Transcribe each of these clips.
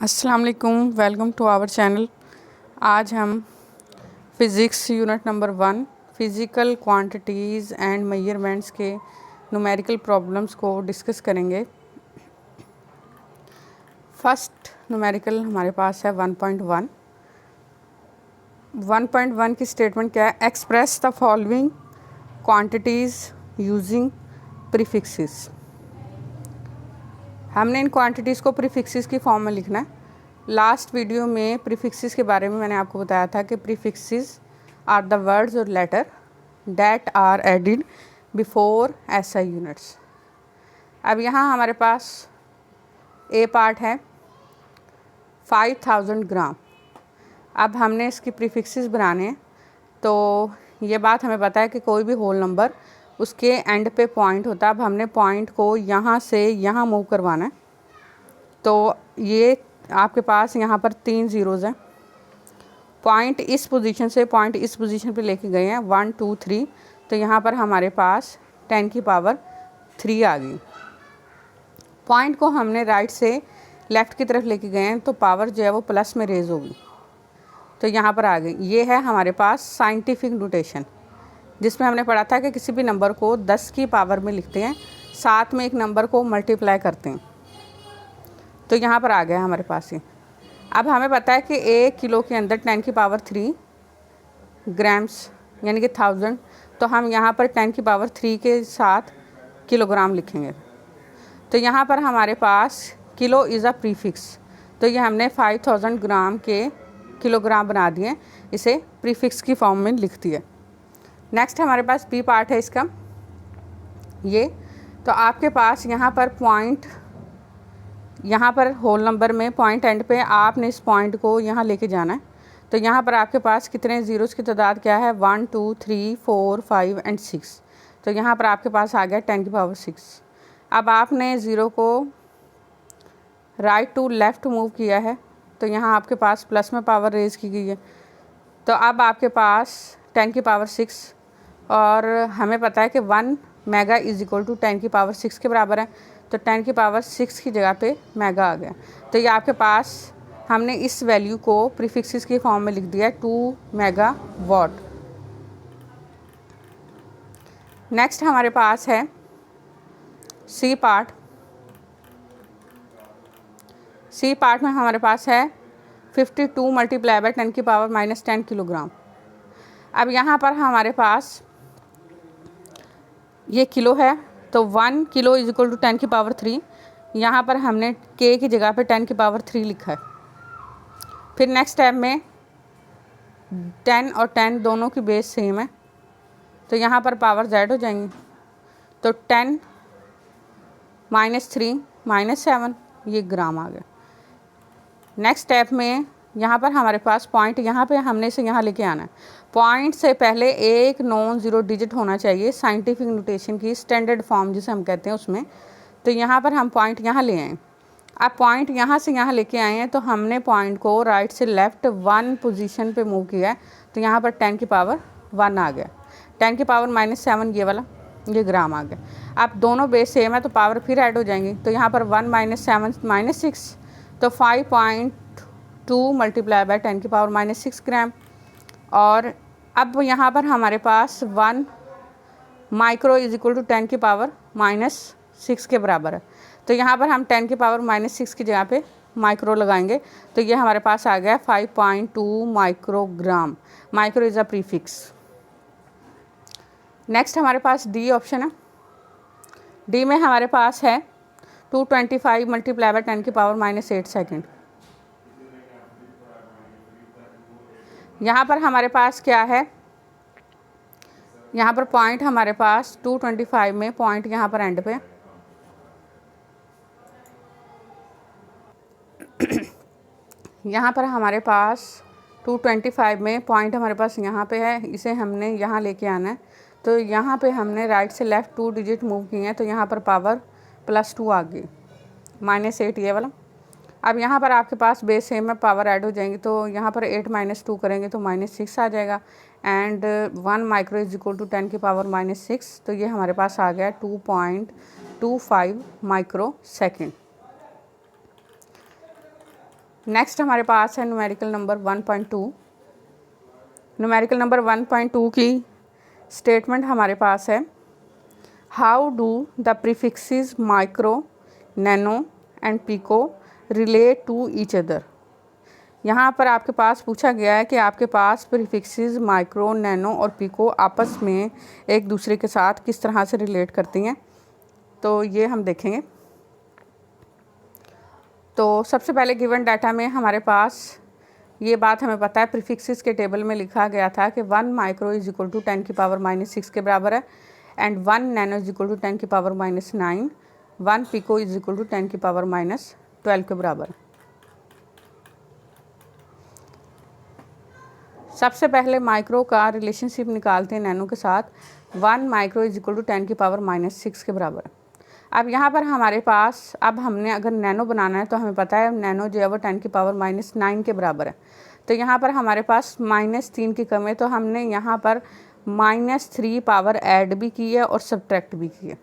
अस्सलाम वालेकुम, welcome to our channel. आज हम physics unit number 1 physical quantities and measurements के न्यूमेरिकल प्रॉब्लम्स को डिस्कस करेंगे। फर्स्ट न्यूमेरिकल हमारे पास है 1.1। 1.1 की स्टेटमेंट क्या है? Express the following quantities using prefixes. हमने इन क्वांटिटीज़ को प्रीफिक्सेस की फॉर्म में लिखना है। लास्ट वीडियो में प्रीफिक्सेस के बारे में मैंने आपको बताया था कि प्रीफिक्सेस आर द वर्ड्स और letter that are added before SI units. अब यहाँ हमारे पास ए पार्ट है 5000 ग्राम। अब हमने इसकी प्रीफिक्सेस बनाने हैं, तो ये बात हमें पता है कि कोई भी होल नंबर उसके एंड पे पॉइंट होता है। अब हमने पॉइंट को यहाँ से यहाँ मूव करवाना है, तो ये आपके पास यहाँ पर 3 ज़ीरोज़ हैं। पॉइंट इस पोजीशन से पॉइंट इस पोजीशन पे लेके गए हैं 1 2 3, तो यहाँ पर हमारे पास 10 की पावर 3 आ गई। पॉइंट को हमने राइट से लेफ़्ट की तरफ लेके गए हैं, तो पावर जो है वो प्लस में रेज होगी, तो यहाँ पर आ गई। ये है हमारे पास साइंटिफिक नोटेशन, जिसमें हमने पढ़ा था कि किसी भी नंबर को 10 की पावर में लिखते हैं, साथ में एक नंबर को मल्टीप्लाई करते हैं। तो यहाँ पर आ गया हमारे पास ये। अब हमें पता है कि 1 किलो के अंदर 10 की पावर 3 ग्राम्स यानी कि 1000, तो हम यहाँ पर 10 की पावर 3 के साथ किलोग्राम लिखेंगे। तो यहाँ पर हमारे पास किलो इज़ अ प्रीफिक्स, तो ये हमने 5000 ग्राम के किलोग्राम बना दिए, इसे प्रीफिक्स की फॉर्म में लिख दिया। नेक्स्ट हमारे पास बी पार्ट है इसका ये। तो आपके पास यहाँ पर पॉइंट, यहाँ पर होल नंबर में पॉइंट एंड पे आपने इस पॉइंट को यहाँ लेके जाना है। तो यहाँ पर आपके पास कितने ज़ीरोज़ की तादाद क्या है? 1 2 3 4 5 एंड 6। तो यहाँ पर आपके पास आ गया 10 की पावर 6। अब आपने ज़ीरो को राइट टू लेफ़्ट मूव किया है, तो यहाँ आपके पास प्लस में पावर रेज की गई है। तो अब आपके पास 10 की पावर 6, और हमें पता है कि 1 मेगा इज़ इक्वल टू 10 की पावर 6 के बराबर है, तो 10 की पावर 6 की जगह पे मेगा आ गया। तो ये आपके पास हमने इस वैल्यू को प्रीफिक्सेस की फॉर्म में लिख दिया है 2 मेगा वाट। नेक्स्ट हमारे पास है सी पार्ट। सी पार्ट में हमारे पास है 52 मल्टीप्लाई बाय 10 की पावर -10 किलोग्राम। अब यहाँ पर हमारे पास ये किलो है, तो 1 किलो इज इक्वल टू 10 की पावर 3। यहाँ पर हमने के की जगह पे 10 की पावर 3 लिखा है। फिर नेक्स्ट स्टेप में 10 और 10 दोनों की बेस सेम है, तो यहाँ पर पावर जेड हो जाएंगी। तो 10 -3 -7, ये ग्राम आ गया। नेक्स्ट स्टेप में यहाँ पर हमारे पास पॉइंट, यहाँ पे हमने इसे यहाँ लेके आना है। पॉइंट से पहले एक नॉन ज़ीरो डिजिट होना चाहिए, साइंटिफिक नोटेशन की स्टैंडर्ड फॉर्म जिसे हम कहते हैं उसमें। तो यहाँ पर हम पॉइंट यहाँ ले आए। अब पॉइंट यहाँ से यहाँ लेके आए हैं, तो हमने पॉइंट को राइट से लेफ़्ट 1 पोजीशन पे मूव किया है, तो यहाँ पर 10 की पावर 1 आ गया। 10 की पावर -7 ये वाला, ये ग्राम आ गया। अब दोनों बेस सेम है, तो पावर फिर ऐड हो जाएंगी। तो यहाँ पर 1 -7 -6, तो 5.2 मल्टीप्लाई बाय 10 की पावर -6 ग्राम। और अब यहाँ पर हमारे पास 1 माइक्रो इज इक्वल टू 10 की पावर -6 के बराबर है, तो यहाँ पर हम 10 की पावर -6 की जगह पे माइक्रो लगाएंगे, तो ये हमारे पास आ गया 5.2 microgram. Micro is a prefix. Next हमारे पास डी ऑप्शन है। डी में हमारे पास है 225 मल्टीप्लाई बाय 10 की पावर -8 सेकेंड। यहाँ पर हमारे पास क्या है? यहाँ पर पॉइंट हमारे पास 225 में पॉइंट यहाँ पर एंड पे, यहाँ पर हमारे पास 225 में पॉइंट हमारे पास यहाँ पे है, इसे हमने यहाँ लेके आना है। तो यहाँ पे हमने राइट से लेफ़्ट 2 डिजिट मूव किए हैं, तो यहाँ पर पावर +2 आ गई, -8 ये वाला। अब यहाँ पर आपके पास बेस सेम में पावर ऐड हो जाएंगी, तो यहाँ पर 8 - 2 करेंगे तो -6 आ जाएगा। And 1 micro is equal to 10 की पावर -6, तो ये हमारे पास आ गया 2.25 माइक्रो सेकेंड। नेक्स्ट हमारे पास है न्यूमेरिकल नंबर 1.2। न्यूमेरिकल नंबर 1.2 की स्टेटमेंट हमारे पास है, how do the prefixes micro, nano and pico relate to each other. यहाँ पर आपके पास पूछा गया है कि आपके पास प्रीफिक्सेस माइक्रो, नैनो और पिको आपस में एक दूसरे के साथ किस तरह से रिलेट करती हैं। तो ये हम देखेंगे। तो सबसे पहले गिवन डाटा में हमारे पास ये बात हमें पता है, प्रीफिक्सेस के टेबल में लिखा गया था कि 1 माइक्रो इज इक्वल टू 10 की पावर -6 के बराबर है, and 1 nano is equal to 10 की power -9, 1 pico is equal to 10 की पावर -12 के बराबर है। सबसे पहले माइक्रो का रिलेशनशिप निकालते हैं नैनो के साथ। 1 माइक्रो इज इक्वल टू 10 की पावर -6 के बराबर है। अब यहाँ पर हमारे पास, अब हमने अगर नैनो बनाना है तो हमें पता है नैनो जो है वो 10 की पावर -9 के बराबर है। तो यहाँ पर हमारे पास -3 की कमी है, तो हमने यहाँ पर -3 पावर ऐड भी की है और सब्ट्रैक्ट भी की है।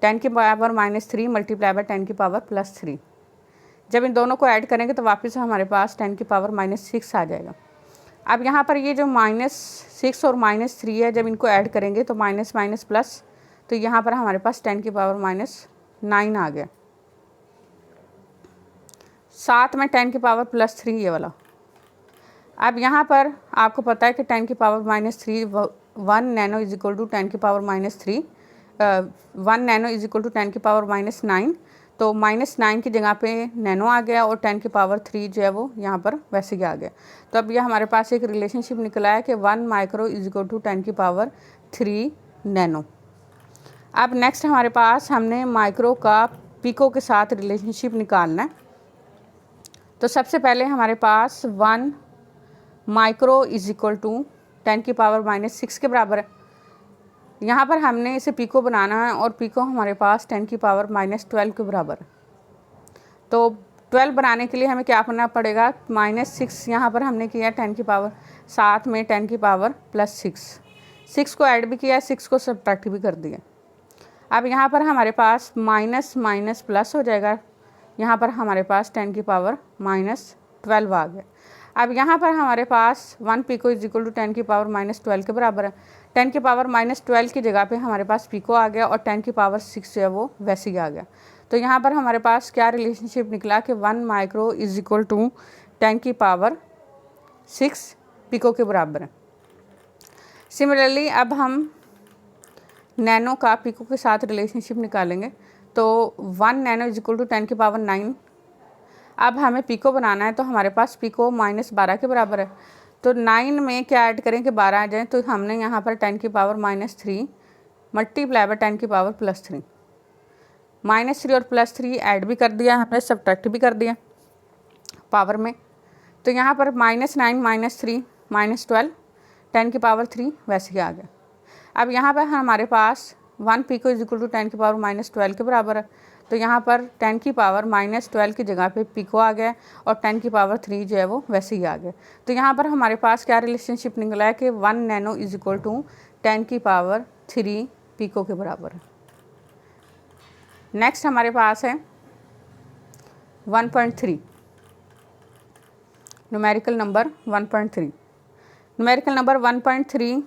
10 की पावर -3 मल्टीप्लाई बाय 10 की पावर +3। जब इन दोनों को ऐड करेंगे तो वापस हमारे पास 10 की पावर -6 आ जाएगा। अब यहाँ पर ये जो -6 और -3 है, जब इनको ऐड करेंगे तो माइनस माइनस प्लस, तो यहाँ पर हमारे पास 10 की पावर -9 आ गया। साथ में 10 की पावर +3 ये वाला। अब यहाँ पर आपको पता है कि 10 की power -3 1 nano is equal to 10 की power -3, 1 nano is equal to 10 की पावर -9, तो -9 की जगह पे नैनो आ गया और 10 की पावर 3 जो है वो यहाँ पर वैसे ही आ गया। तो अब ये हमारे पास एक रिलेशनशिप निकला है कि 1 माइक्रो इज इक्वल टू 10 की पावर 3 नैनो। अब नेक्स्ट हमारे पास, हमने माइक्रो का पिको के साथ रिलेशनशिप निकालना है। तो सबसे पहले हमारे पास 1 माइक्रो इज इक्वल टू 10 की पावर -6 के बराबर है। यहाँ पर हमने इसे पिको बनाना है और पिको हमारे पास 10 की पावर -12 के बराबर है। तो 12 बनाने के लिए हमें क्या करना पड़ेगा, -6 यहाँ पर हमने किया 10 की पावर, साथ में 10 की पावर +6, 6 को ऐड भी किया, 6 को सब्ट्रैक्ट भी कर दिया। अब यहाँ पर हमारे पास माइनस माइनस प्लस हो जाएगा, यहाँ पर हमारे पास 10 की पावर -12 आ गया। अब यहाँ पर हमारे पास 1 पिको इज इक्वल टू 10 की पावर -12 के बराबर है। 10 की पावर -12 की जगह पे हमारे पास पिको आ गया और 10 की पावर 6 जो है वो वैसे ही आ गया। तो यहाँ पर हमारे पास क्या रिलेशनशिप निकला कि 1 माइक्रो इज इक्वल टू 10 की पावर 6 पिको के बराबर है। सिमिलरली अब हम नैनो का पिको के साथ रिलेशनशिप निकालेंगे। तो 1 नैनो इज इक्वल टू 10 की पावर 9। अब हमें पिको बनाना है तो हमारे पास पिको -12 के बराबर है। तो 9 में क्या ऐड करें कि 12 आ जाए, तो हमने यहाँ पर 10 की पावर -3 मल्टीप्लाई बाय 10 की पावर +3, -3 और +3 ऐड भी कर दिया, हमने सब्ट्रैक्ट भी कर दिया पावर में। तो यहाँ पर -9 -3 -12 10 की पावर 3 वैसे ही आ गया। अब यहाँ पर हमारे पास 1 पिको इज इक्वल टू 10 की पावर -12 के बराबर है। तो यहाँ पर 10 की पावर -12 की जगह पे पिको आ गया और 10 की पावर 3 जो है वो वैसे ही आ गया। तो यहाँ पर हमारे पास क्या रिलेशनशिप निकला है कि 1 नैनो इज इक्वल टू 10 की पावर 3 पिको के बराबर है। नेक्स्ट हमारे पास है 1.3, numerical number 1.3। Numerical number 1.3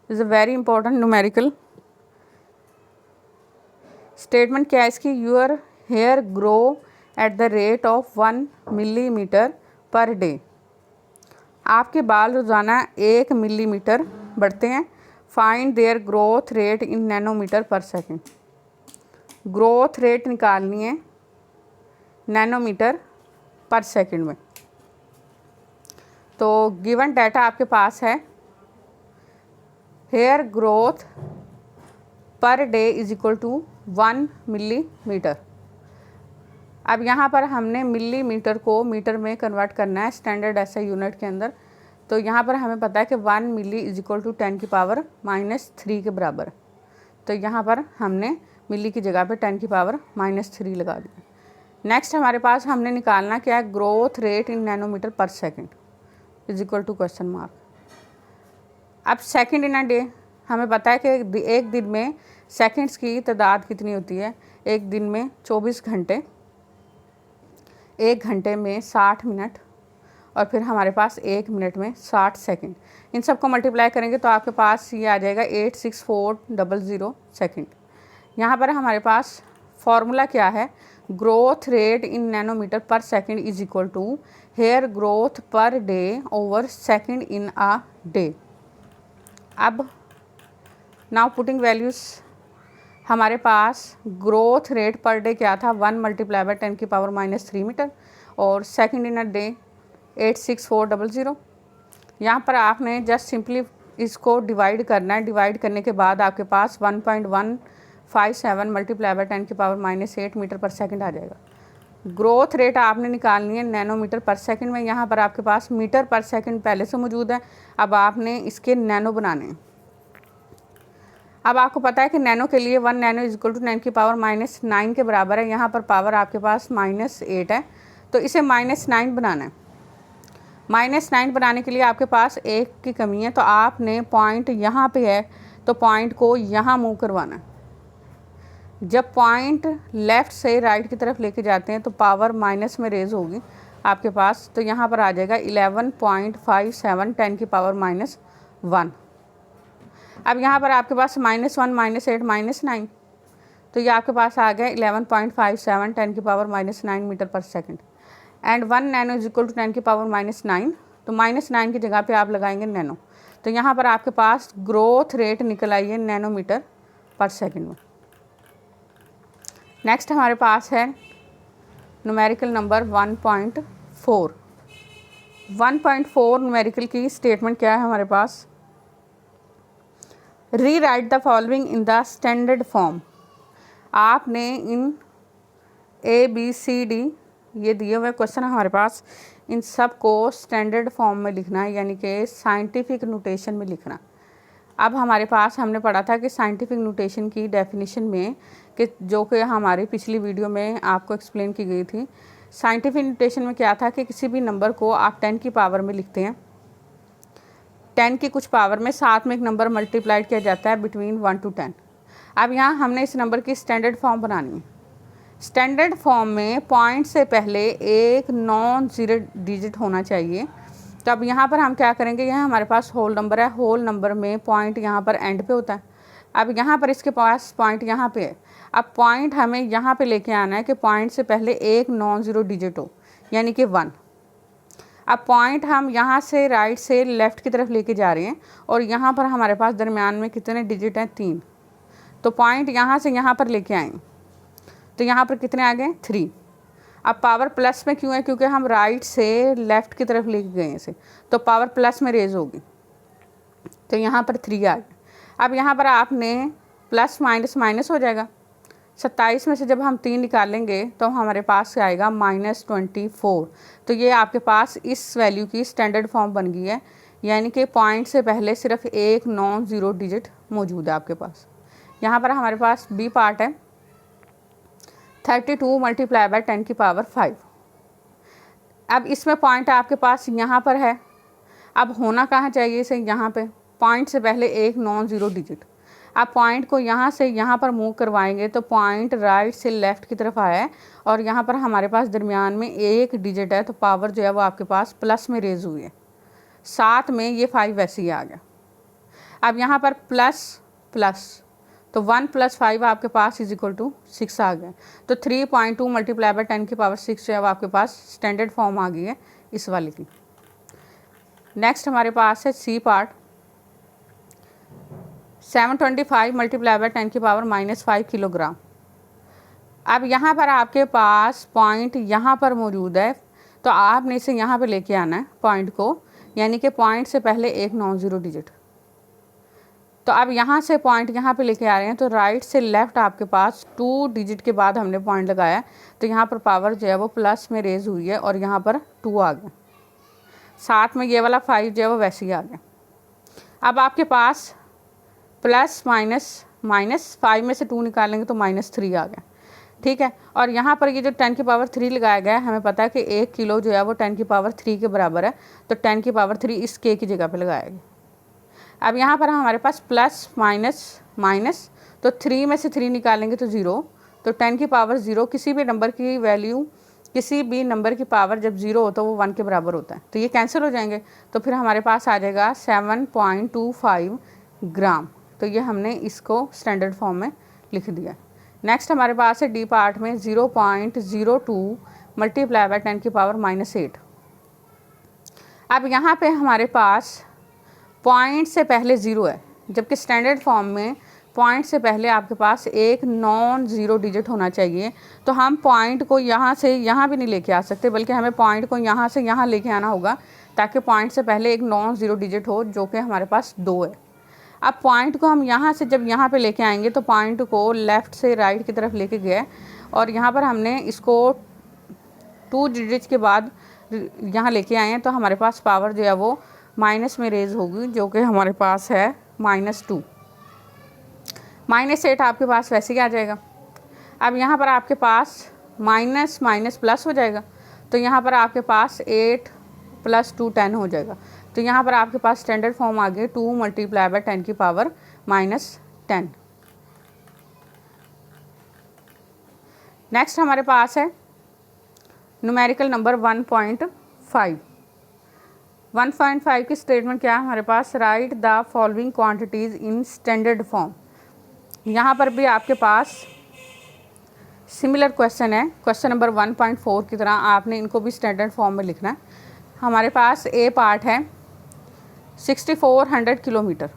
is a very important numerical statement. क्या है इसकी, your hair grow at the rate of 1 millimetre per day. आपके बाल रोज़ाना 1 मिलीमीटर बढ़ते हैं। Find their growth rate in nanometre per second. Growth rate निकालनी है नैनोमीटर पर सेकेंड में। तो गिवन डाटा आपके पास है, hair growth per day is equal to 1 millimetre. अब यहाँ पर हमने मिलीमीटर को मीटर में कन्वर्ट करना है स्टैंडर्ड ऐसा यूनिट के अंदर। तो यहाँ पर हमें पता है कि 1 मिली इज इक्वल टू 10 की पावर -3 के बराबर। तो यहाँ पर हमने मिली की जगह पे 10 की पावर -3 लगा दी। नेक्स्ट हमारे पास हमने निकालना क्या है, growth rate in nanometre per second is equal to question mark. अब सेकेंड इन अ डे, हमें पता है कि एक दिन में सेकंड्स की तादाद कितनी होती है। एक दिन में 24 घंटे, 1 घंटे में 60 मिनट और फिर हमारे पास 1 मिनट में 60 सेकंड। इन सब को मल्टीप्लाई करेंगे तो आपके पास ये आ जाएगा 86400 सेकंड। यहाँ पर हमारे पास फॉर्मूला क्या है, growth rate in nanometre per second is equal to hair growth per day over second in a day. अब नाउ पुटिंग वैल्यूज़, हमारे पास ग्रोथ रेट पर डे क्या था, 1 मल्टीप्लाई बाय 10⁻³ मीटर और सेकंड इन अ डे 86400। यहाँ पर आपने just simply इसको डिवाइड करना है। डिवाइड करने के बाद आपके पास 1.157 multiply by 10⁻8 metre per second आ जाएगा। ग्रोथ रेट आपने निकालनी है नैनोमीटर पर सेकंड में। यहाँ पर आपके पास मीटर पर सेकंड पहले से मौजूद है, अब आपने इसके नैनो बनाने हैं। अब आपको पता है कि नैनो के लिए 1 नैनो इज इक्वल टू 10⁻⁹ के बराबर है। यहाँ पर पावर आपके पास -8 है, तो इसे -9 बनाना है। -9 बनाने के लिए आपके पास 1 की कमी है, तो आपने पॉइंट यहाँ पे है तो पॉइंट को यहाँ मूव करवाना है। जब पॉइंट लेफ़्ट से राइट की तरफ लेके जाते हैं तो पावर माइनस में रेज होगी आपके पास, तो यहाँ पर आ जाएगा 11.57 10⁻⁻1। अब यहाँ पर आपके पास -1 -8 -9, तो ये आपके पास आ गया 11.57 10⁻⁹ metre per second. And 1 nano is equal to 10⁻⁹, तो -9 की जगह पे आप लगाएंगे नैनो, तो यहाँ पर आपके पास ग्रोथ रेट निकल आई है नैनोमीटर पर सेकंड में। नेक्स्ट हमारे पास है न्यूमेरिकल नंबर 1.4। 1.4 न्यूमेरिकल की स्टेटमेंट क्या है हमारे पास, री right the following in the standard form. आपने इन ABCD ये दिए हुए क्वेश्चन हमारे पास, इन सब को स्टैंडर्ड फॉर्म में लिखना है, यानी कि साइंटिफिक नोटेशन में लिखना। अब हमारे पास हमने पढ़ा था कि साइंटिफिक नोटेशन की डेफिनेशन में, कि जो कि हमारी पिछली वीडियो में आपको एक्सप्लेन की गई थी। साइंटिफिक नोटेशन में क्या था कि किसी भी नंबर को आप 10 की पावर में लिखते हैं, 10 की कुछ पावर में साथ में एक नंबर मल्टीप्लाइड किया जाता है बिटवीन 1 to 10। अब यहाँ हमने इस नंबर की स्टैंडर्ड फॉर्म बनानी है। स्टैंडर्ड फॉर्म में पॉइंट से पहले एक नॉन ज़ीरो डिजिट होना चाहिए। तो अब यहाँ पर हम क्या करेंगे, यहाँ हमारे पास होल नंबर है, होल नंबर में पॉइंट यहाँ पर एंड पे होता है। अब यहाँ पर इसके पास पॉइंट यहाँ पे है। अब पॉइंट हमें यहाँ पे लेके आना है कि पॉइंट से पहले एक नॉन ज़ीरो डिजिट हो, यानी कि 1। अब पॉइंट हम यहाँ से राइट से लेफ़्ट की तरफ लेके जा रहे हैं और यहाँ पर हमारे पास दरमियान में कितने डिजिट हैं, 3। तो पॉइंट यहाँ से यहाँ पर लेके आए, तो यहाँ पर कितने आ गए, 3। अब पावर प्लस में क्यों है, क्योंकि हम राइट से लेफ़्ट की तरफ लेके गए इसे, तो पावर प्लस में रेज होगी, तो यहाँ पर 3 आ गया। अब यहाँ पर आपने प्लस माइनस माइनस हो जाएगा। 27 में से जब हम 3 निकालेंगे तो हमारे पास आएगा -24। तो ये आपके पास इस वैल्यू की स्टैंडर्ड फॉर्म बन गई है, यानी कि पॉइंट से पहले सिर्फ एक नॉन ज़ीरो डिजिट मौजूद है आपके पास। यहाँ पर हमारे पास बी पार्ट है 32 मल्टीप्लाई बाय 10⁵। अब इसमें पॉइंट आपके पास यहाँ पर है, अब होना कहाँ चाहिए इसे, यहाँ पे पॉइंट से पहले एक नॉन ज़ीरो डिजिट। आप पॉइंट को यहाँ से यहाँ पर मूव करवाएंगे तो पॉइंट राइट से लेफ़्ट की तरफ आया है और यहाँ पर हमारे पास दरमियान में एक डिजिट है, तो पावर जो है वो आपके पास प्लस में रेज हुई है, साथ में ये 5 वैसे ही आ गया। अब यहाँ पर प्लस प्लस, तो 1 + 5 आपके पास इज इक्वल टू 6 आ गया। तो 3.2 मल्टीप्लाई बाय 10⁶ जो है वो आपके पास स्टैंडर्ड फॉर्म आ गई है इस वाले की। नेक्स्ट हमारे पास है C part 725 multiply by 10⁻⁻5 kilogram. अब यहाँ पर आपके पास पॉइंट यहाँ पर मौजूद है, तो आपने इसे यहाँ पे लेके आना है पॉइंट को, यानी कि पॉइंट से पहले एक नॉन ज़ीरो डिजिट। तो अब यहाँ से पॉइंट यहाँ पे लेके आ रहे हैं, तो राइट से लेफ़्ट आपके पास 2 डिजिट के बाद हमने पॉइंट लगाया, तो यहाँ पर पावर जो है वो प्लस में रेज हुई है और यहाँ पर 2 आ गया, साथ में ये वाला 5 जो है वो वैसे ही आ गया। अब आपके पास प्लस माइनस माइनस, 5 में से 2 निकालेंगे तो -3 आ गया, ठीक है। और यहाँ पर ये जो 10⁻³ लगाया गया है, हमें पता है कि 1 किलो जो है वो 10⁻³ के बराबर है, तो 10⁻³ इस के की जगह पे लगाया गया। अब यहाँ पर हमारे पास प्लस माइनस माइनस, तो 3 में से 3 निकालेंगे तो 0, तो 10⁻0 किसी भी नंबर की वैल्यू किसी भी नंबर की पावर जब 0 हो तो वो 1 के बराबर होता है, तो ये कैंसिल हो जाएंगे। तो फिर हमारे पास आ जाएगा 7.25 ग्राम। तो ये हमने इसको स्टैंडर्ड फॉर्म में लिख दिया। नेक्स्ट हमारे पास है डी पार्ट में 0.02 मल्टीप्लाई बाय 10 की पावर -8। अब यहाँ पे हमारे पास पॉइंट से पहले 0 है, जबकि स्टैंडर्ड फॉर्म में पॉइंट से पहले आपके पास एक नॉन ज़ीरो डिजिट होना चाहिए। तो हम पॉइंट को यहाँ से यहाँ भी नहीं लेके आ सकते, बल्कि हमें पॉइंट को यहाँ से यहाँ लेके आना होगा, ताकि पॉइंट से पहले एक नॉन ज़ीरो डिजिट हो, जो कि हमारे पास 2 है। अब पॉइंट को हम यहाँ से जब यहाँ पे लेके आएंगे तो पॉइंट को लेफ़्ट से राइट की तरफ लेके गए, और यहाँ पर हमने इसको 2 डिजिट के बाद यहाँ लेके आए हैं, तो हमारे पास पावर जो है वो माइनस में रेज होगी, जो कि हमारे पास है -2। -8 आपके पास वैसे ही आ जाएगा। अब यहाँ पर आपके पास माइनस माइनस प्लस हो जाएगा, तो यहाँ पर आपके पास 8 + 2 10 हो जाएगा। तो यहाँ पर आपके पास स्टैंडर्ड फॉर्म आ गए 2 मल्टीप्लाई बाय 10 की पावर -10। नेक्स्ट हमारे पास है न्यूमेरिकल नंबर 1.5। 1.5 की स्टेटमेंट क्या है हमारे पास, write the following quantities in standard form. यहाँ पर भी आपके पास सिमिलर क्वेश्चन है, क्वेश्चन नंबर 1.4 की तरह आपने इनको भी स्टैंडर्ड फॉर्म में लिखना है। हमारे पास ए पार्ट है 6400 किलोमीटर।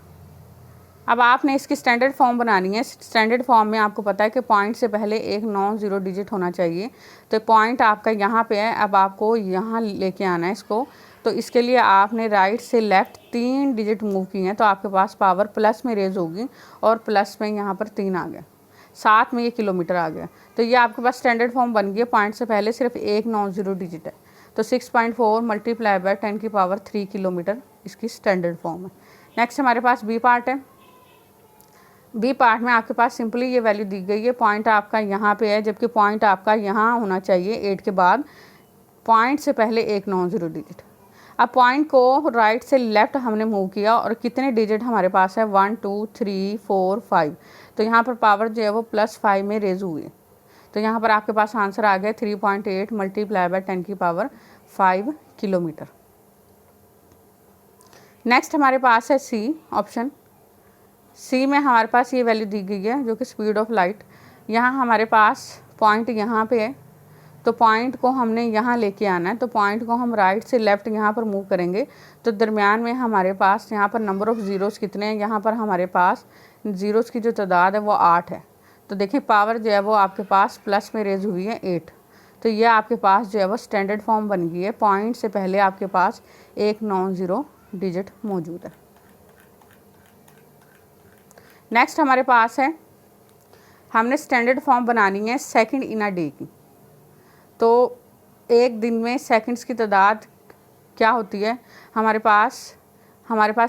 अब आपने इसकी स्टैंडर्ड फॉर्म बनानी है। स्टैंडर्ड फॉर्म में आपको पता है कि पॉइंट से पहले एक नॉन ज़ीरो डिजिट होना चाहिए। तो पॉइंट आपका यहाँ पे है, अब आपको यहाँ लेके आना है इसको। तो इसके लिए आपने राइट से लेफ़्ट 3 डिजिट मूव किए हैं, तो आपके पास पावर प्लस में रेज होगी, और प्लस में यहाँ पर 3 आ गया, साथ में ये किलोमीटर आ गया। तो ये आपके पास स्टैंडर्ड फॉर्म बन गया। पॉइंट से पहले सिर्फ एक नॉन ज़ीरो डिजिट है, तो 6.4 मल्टीप्लाई बाय 10 की पावर 3 किलोमीटर इसकी स्टैंडर्ड फॉर्म है। नेक्स्ट हमारे पास बी पार्ट है। बी पार्ट में आपके पास सिंपली ये वैल्यू दी गई है, पॉइंट आपका यहाँ पे है, जबकि पॉइंट आपका यहाँ होना चाहिए 8 के बाद, पॉइंट से पहले एक नॉन ज़ीरो डिजिट। अब पॉइंट को राइट से लेफ़्ट हमने मूव किया, और कितने डिजिट हमारे पास है 1 2 3 4 5। तो यहाँ पर पावर जो है वो +5 में रेज हुई है। तो यहाँ पर आपके पास आंसर आ गया 3.8 मल्टीप्लाई बाय 10 की पावर 5 किलोमीटर। नेक्स्ट हमारे पास है सी ऑप्शन। सी में हमारे पास ये वैल्यू दी गई है, जो कि स्पीड ऑफ लाइट। यहाँ हमारे पास पॉइंट यहाँ पे है, तो पॉइंट को हमने यहाँ लेके आना है। तो पॉइंट को हम राइट से लेफ़्ट यहाँ पर मूव करेंगे, तो दरमियान में हमारे पास यहाँ पर नंबर ऑफ़ ज़ीरोज़ कितने हैं, यहाँ पर हमारे पास ज़ीरोज़ की जो तादाद है वो 8 है। तो देखिए पावर जो है वो आपके पास प्लस में रेज हुई है 8। तो ये आपके पास जो है वो स्टैंडर्ड फॉर्म बन गई है। पॉइंट से पहले आपके पास एक नॉन ज़ीरो डिजिट मौजूद है। नेक्स्ट हमारे पास है, हमने स्टैंडर्ड फॉर्म बनानी है सेकंड इन अ डे की। तो एक दिन में सेकंड्स की तादाद क्या होती है, हमारे पास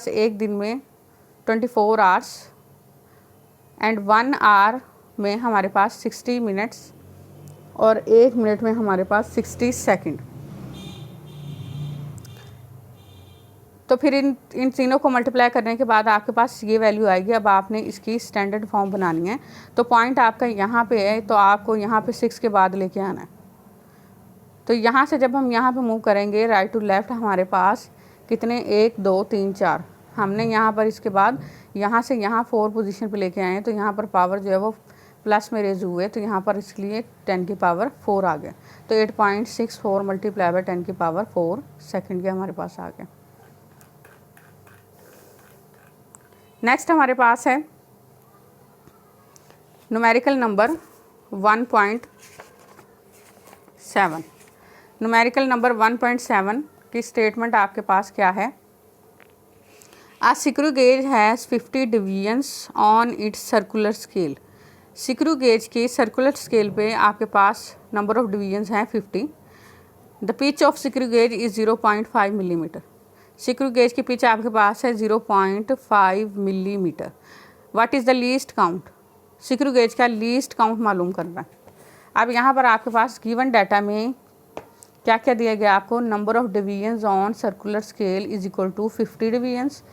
एक दिन में 24 आवर्स, एंड 1 आवर में हमारे पास 60 मिनट्स, और 1 मिनट में हमारे पास 60 सेकंड। तो फिर इन तीनों को मल्टीप्लाई करने के बाद आपके पास ये वैल्यू आएगी। अब आपने इसकी स्टैंडर्ड फॉर्म बनानी है। तो पॉइंट आपका यहाँ पे है, तो आपको यहाँ पे 6 के बाद लेके आना है। तो यहाँ से जब हम यहाँ पे मूव करेंगे राइट टू लेफ़्ट, हमारे पास कितने 1 2 3 4, हमने यहाँ पर इसके बाद यहाँ से यहाँ 4 पोजीशन पे लेके आए हैं। तो यहाँ पर पावर जो है वो प्लस में रेज हुए, तो यहाँ पर इसलिए 10 की पावर 4 आ गया। तो 8.64 मल्टीप्लाई बाय 10 की पावर 4 सेकंड के हमारे पास आ गया। नेक्स्ट हमारे पास है न्यूमेरिकल नंबर 1.7। न्यूमेरिकल नंबर 1.7 की स्टेटमेंट आपके पास क्या है, a screw gauge has 50 divisions on its circular scale. Screw gauge की सर्कुलर स्केल पे आपके पास नंबर ऑफ डिवीजन्स हैं 50। The pitch of screw gauge is 0.5 millimetre. Screw gauge की पिच आपके पास है 0.5 millimetre. What is the least count, screw gauge का लीस्ट काउंट मालूम करना है। अब यहाँ पर आपके पास गिवन डाटा में क्या क्या दिया गया आपको, number of divisions on circular scale is equal to 50 divisions,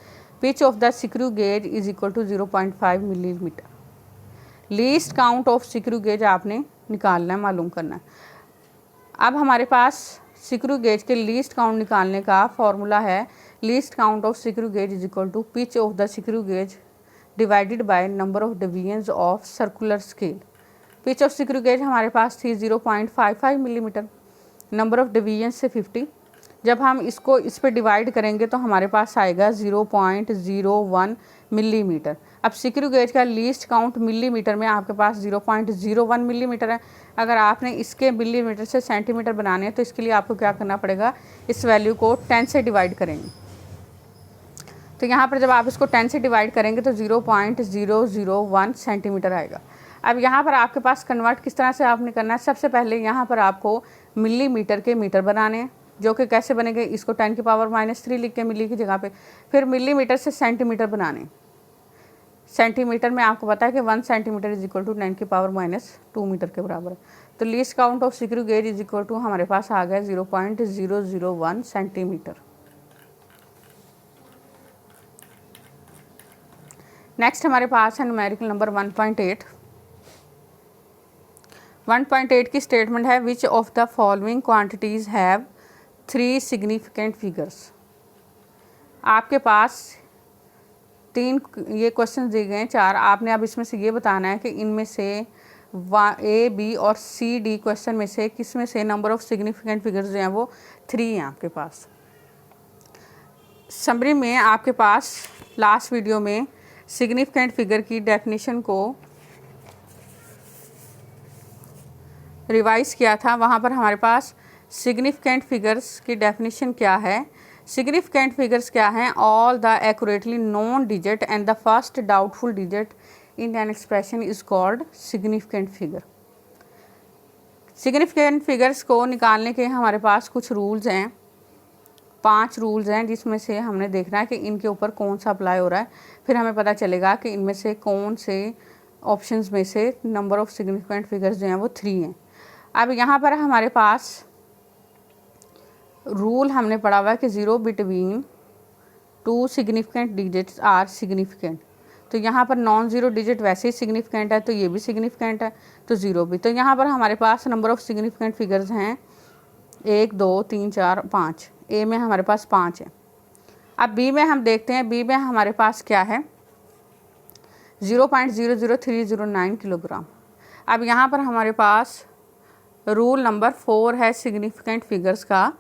pitch of the screw gauge is equal to 0.5 millimetre. Least count of screw gauge आपने निकालना है, मालूम करना है। अब हमारे पास स्क्रू गेज के लीस्ट काउंट निकालने का फॉर्मूला है, least count of screw gauge is equal to pitch of the screw gauge divided by number of divisions of circular scale. Pitch of screw gauge हमारे पास थी 0.55 मिलीमीटर, नंबर ऑफ डिवीजन से 50। जब हम इसको इस पे डिवाइड करेंगे तो हमारे पास आएगा 0.01 मिलीमीटर। अब स्क्रू गेज का लीस्ट काउंट मिलीमीटर में आपके पास 0.01 मिलीमीटर है। अगर आपने इसके मिलीमीटर से सेंटीमीटर बनाने हैं तो इसके लिए आपको क्या करना पड़ेगा, इस वैल्यू को 10 से डिवाइड करेंगे। तो यहाँ पर जब आप इसको 10 से डिवाइड करेंगे तो 0.001 सेंटीमीटर आएगा। अब यहाँ पर आपके पास कन्वर्ट किस तरह से आपने करना है, सबसे पहले यहाँ पर आपको मिलीमीटर के मीटर बनाने हैं, जो कि कैसे बनेंगे, इसको 10⁻³ लिख के मिली की जगह पे, फिर मिलीमीटर से सेंटीमीटर बनाने। सेंटीमीटर में आपको पता है कि 1 centimetre is equal to 10⁻² metre के बराबर है। तो least count of screw gauge is equal to हमारे पास आ गया 0.001 सेंटीमीटर। नेक्स्ट हमारे पास है न्यूमेरिकल नंबर 1.8। 1.8 की स्टेटमेंट है, which of the following quantities have 3 significant figures. आपके पास 3 ये क्वेश्चन दिए गए हैं, 4। आपने अब इसमें से ये बताना है कि इनमें से A, B और C, D क्वेश्चन में से किस में से नंबर ऑफ सिग्निफिकेंट फिगर्स जो हैं वो 3 हैं आपके पास। समरी में आपके पास लास्ट वीडियो में सिग्निफिकेंट फिगर की डेफिनेशन को रिवाइज किया था। वहाँ पर हमारे पास सिग्निफिकेंट फिगर्स की डेफिनेशन क्या है, सिग्निफिकेंट फिगर्स क्या हैं, all the accurately known digit and the first doubtful digit in an expression is called significant figure. Significant figures को निकालने के हमारे पास कुछ रूल्स हैं, 5 रूल्स हैं, जिसमें से हमने देखना है कि इनके ऊपर कौन सा अप्लाई हो रहा है। फिर हमें पता चलेगा कि इनमें से कौन से ऑप्शंस में से नंबर ऑफ सिग्निफिकेंट फिगर्स जो हैं वो 3 हैं। अब यहाँ पर हमारे पास रूल हमने पढ़ा हुआ है कि 0 between 2 significant digits are significant. तो यहाँ पर नॉन ज़ीरो डिजिट वैसे ही सिग्निफिकेंट है, तो ये भी सिग्निफिकेंट है, तो 0 भी। तो यहाँ पर हमारे पास नंबर ऑफ सिग्निफिकेंट फिगर्स हैं 1, 2, 3, 4, 5। ए में हमारे पास 5 है। अब बी में हम देखते हैं, बी में हमारे पास क्या है, 0.00309 किलोग्राम। अब यहाँ पर हमारे पास रूल नंबर 4 है सिग्निफिकेंट फिगर्स का,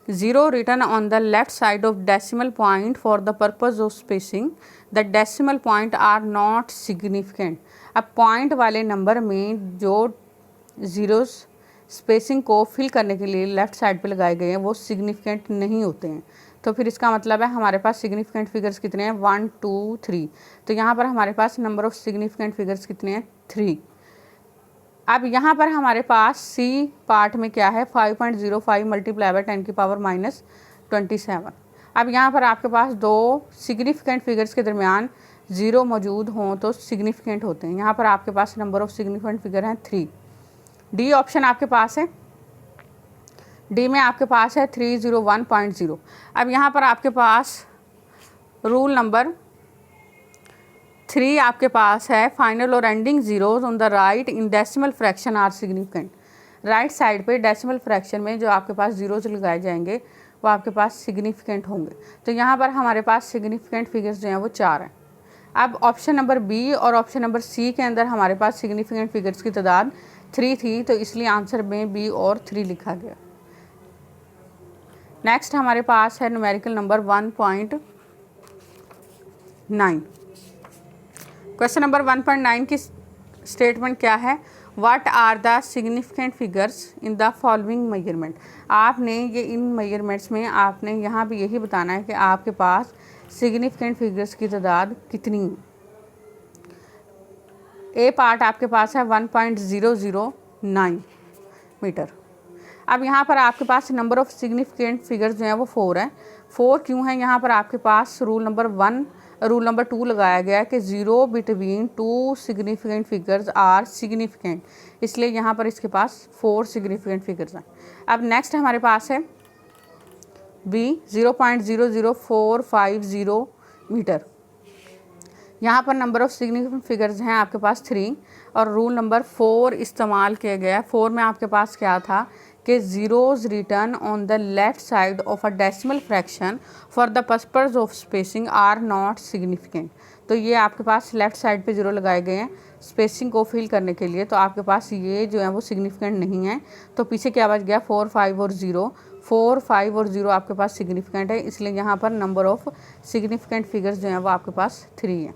0 written on the left side of decimal point for the purpose of spacing, the decimal point are not significant। अब पॉइंट वाले नंबर में जो ज़ीरोस स्पेसिंग को फिल करने के लिए लेफ़्ट साइड पे लगाए गए हैं वो सिग्निफिकेंट नहीं होते हैं। तो फिर इसका मतलब है हमारे पास सिग्निफिकेंट फिगर्स कितने हैं, 1, 2, 3। तो यहाँ पर हमारे पास नंबर ऑफ सिग्निफिकेंट फिगर्स कितने हैं, 3। अब यहाँ पर हमारे पास सी पार्ट में क्या है, 5.05 मल्टीप्लाई बाय 10⁻27। अब यहाँ पर आपके पास 2 सिग्निफिकेंट फिगर्स के दरमियान 0 मौजूद हों तो सिग्निफिकेंट होते हैं। यहाँ पर आपके पास नंबर ऑफ सिग्निफिकेंट फिगर हैं 3। डी ऑप्शन आपके पास है, डी में आपके पास है 301.0। अब यहाँ पर आपके पास रूल नंबर 3 आपके पास है, फाइनल और ending zeros on the right in decimal fraction are significant. Right side पे डेसिमल फ्रैक्शन में जो आपके पास जीरोज लगाए जाएंगे वो आपके पास सिग्निफिकेंट होंगे। तो यहाँ पर हमारे पास सिग्निफिकेंट फिगर्स जो हैं वो 4 हैं। अब ऑप्शन नंबर बी और ऑप्शन नंबर सी के अंदर हमारे पास सिग्निफिकेंट फिगर्स की तादाद 3 थी, तो इसलिए आंसर में बी और 3 लिखा गया। नेक्स्ट हमारे पास है न्यूमेरिकल नंबर 1.9। क्वेश्चन नंबर 1.9 की स्टेटमेंट क्या है, what are the significant figures in the following measurement. आपने ये इन मेजरमेंट्स में आपने यहाँ भी यही बताना है कि आपके पास सिग्निफिकेंट फिगर्स की तादाद कितनी है। ए पार्ट आपके पास है 1.009 मीटर। अब यहाँ पर आपके पास नंबर ऑफ सिग्निफिकेंट फिगर्स जो हैं वो 4 हैं। 4 क्यों हैं, यहाँ पर आपके पास रूल नंबर 2 लगाया गया है कि 0 between 2 significant figures are significant, इसलिए यहाँ पर इसके पास 4 सिग्निफिकेंट फिगर्स हैं। अब नेक्स्ट हमारे पास है बी 0.00450 मीटर। यहाँ पर नंबर ऑफ सिग्निफिकेंट फिगर्स हैं आपके पास 3 और रूल नंबर 4 इस्तेमाल किया गया है। 4 में आपके पास क्या था कि zeros return on the left side of a decimal fraction for the purpose of spacing are not significant. तो ये आपके पास लेफ़्ट साइड पे ज़ीरो लगाए गए हैं स्पेसिंग को फिल करने के लिए, तो आपके पास ये जो है वो सिग्निफिकेंट नहीं है। तो पीछे क्या बच गया, 4, 5 और 0। 4, 5 और 0 आपके पास सिग्निफिकेंट है, इसलिए यहाँ पर नंबर ऑफ सिग्निफिकेंट फिगर्स जो हैं वो आपके पास 3 है।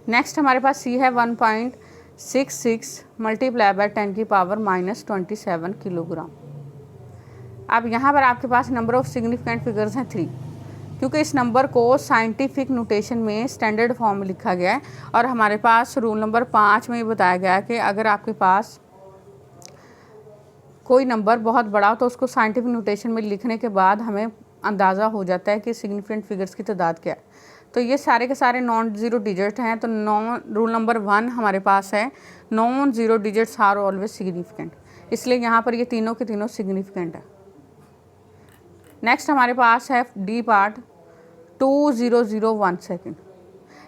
नेक्स्ट हमारे पास सी है 1.66 मल्टीप्लाई बाय 10 की पावर -27 किलोग्राम। अब यहाँ पर आपके पास नंबर ऑफ सिग्निफिकेंट फिगर्स हैं 3, क्योंकि इस नंबर को साइंटिफिक नोटेशन में स्टैंडर्ड फॉर्म में लिखा गया है और हमारे पास रूल नंबर 5 में बताया गया है कि अगर आपके पास कोई नंबर बहुत बड़ा हो तो उसको साइंटिफिक नोटेशन में लिखने के बाद हमें अंदाज़ा हो जाता है कि सिग्निफिकेंट फिगर्स की तादाद क्या है। तो ये सारे के सारे नॉन ज़ीरो डिजिट हैं, तो रूल नंबर 1 हमारे पास है non zero digits are always significant, इसलिए यहाँ पर ये तीनों के तीनों सिग्निफिकेंट है। नेक्स्ट हमारे पास है डी पार्ट 2001 सेकेंड।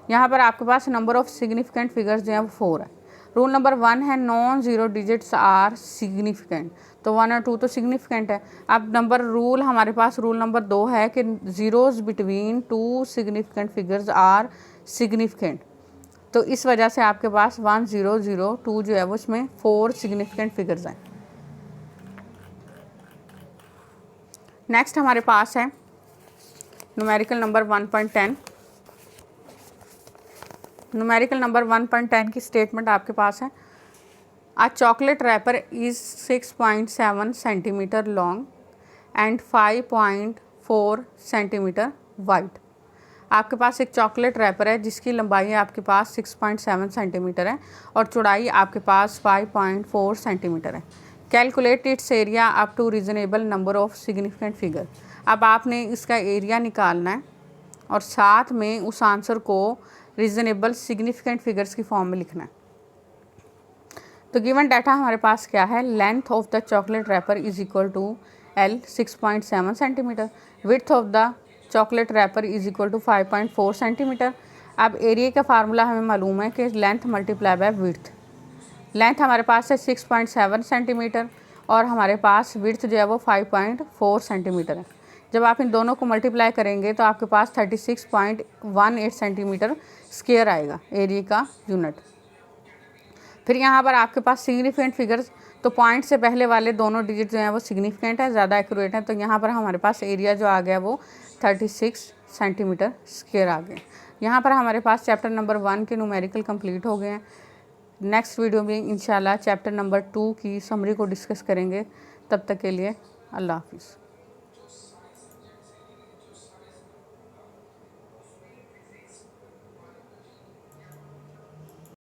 यहाँ पर आपके पास नंबर ऑफ सिग्निफिकेंट फिगर्स जो हैं वो 4 है। रूल नंबर 1 है non zero digits are significant, तो 1 और 2 तो सिग्निफिकेंट है। अब रूल हमारे पास रूल नंबर 2 है कि zeros between 2 significant figures are significant, तो इस वजह से आपके पास 1002 जो है वो इसमें 4 सिग्निफिकेंट फिगर्स हैं। नेक्स्ट हमारे पास है न्यूमेरिकल नंबर 1.10। न्यूमेरिकल नंबर 1.10 की स्टेटमेंट आपके पास है, a chocolate wrapper is 6.7 centimetre long and 5.4 centimetre wide. आपके पास एक चॉकलेट रैपर है जिसकी लंबाई आपके पास 6.7 सेंटीमीटर है और चौड़ाई आपके पास 5.4 सेंटीमीटर है। Calculate its area up to reasonable number of significant figure. अब आपने इसका एरिया निकालना है और साथ में उस आंसर को रीजनेबल सिग्निफिकेंट फिगर्स की फॉर्म में लिखना है। तो गिवन डाटा हमारे पास क्या है, length of the chocolate wrapper is equal to L 6.7 centimetre, width of the chocolate wrapper is equal to 5.4 centimetre. अब एरिया का फार्मूला हमें मालूम है कि length multiply by width. Length हमारे पास है 6.7 सेंटीमीटर और हमारे पास विड्थ जो है वो 5.4 सेंटीमीटर है। जब आप इन दोनों को मल्टीप्लाई करेंगे तो आपके पास 36.18 सेंटीमीटर स्क्वायर आएगा एरिया का यूनिट। फिर यहाँ पर आपके पास सिग्निफिकेंट फिगर्स, तो पॉइंट से पहले वाले दोनों डिजिट जो हैं वो सिग्निफिकेंट है, ज़्यादा एक्यूरेट है, तो यहाँ पर हमारे पास एरिया जो आ गया वो 36 सेंटीमीटर स्क्वायर आ गए। यहाँ पर हमारे पास चैप्टर नंबर 1 के न्यूमेरिकल कंप्लीट हो गए हैं। नेक्स्ट वीडियो में इंशाल्लाह चैप्टर नंबर 2 की समरी को डिस्कस करेंगे। तब तक के लिए अल्लाह हाफिज़।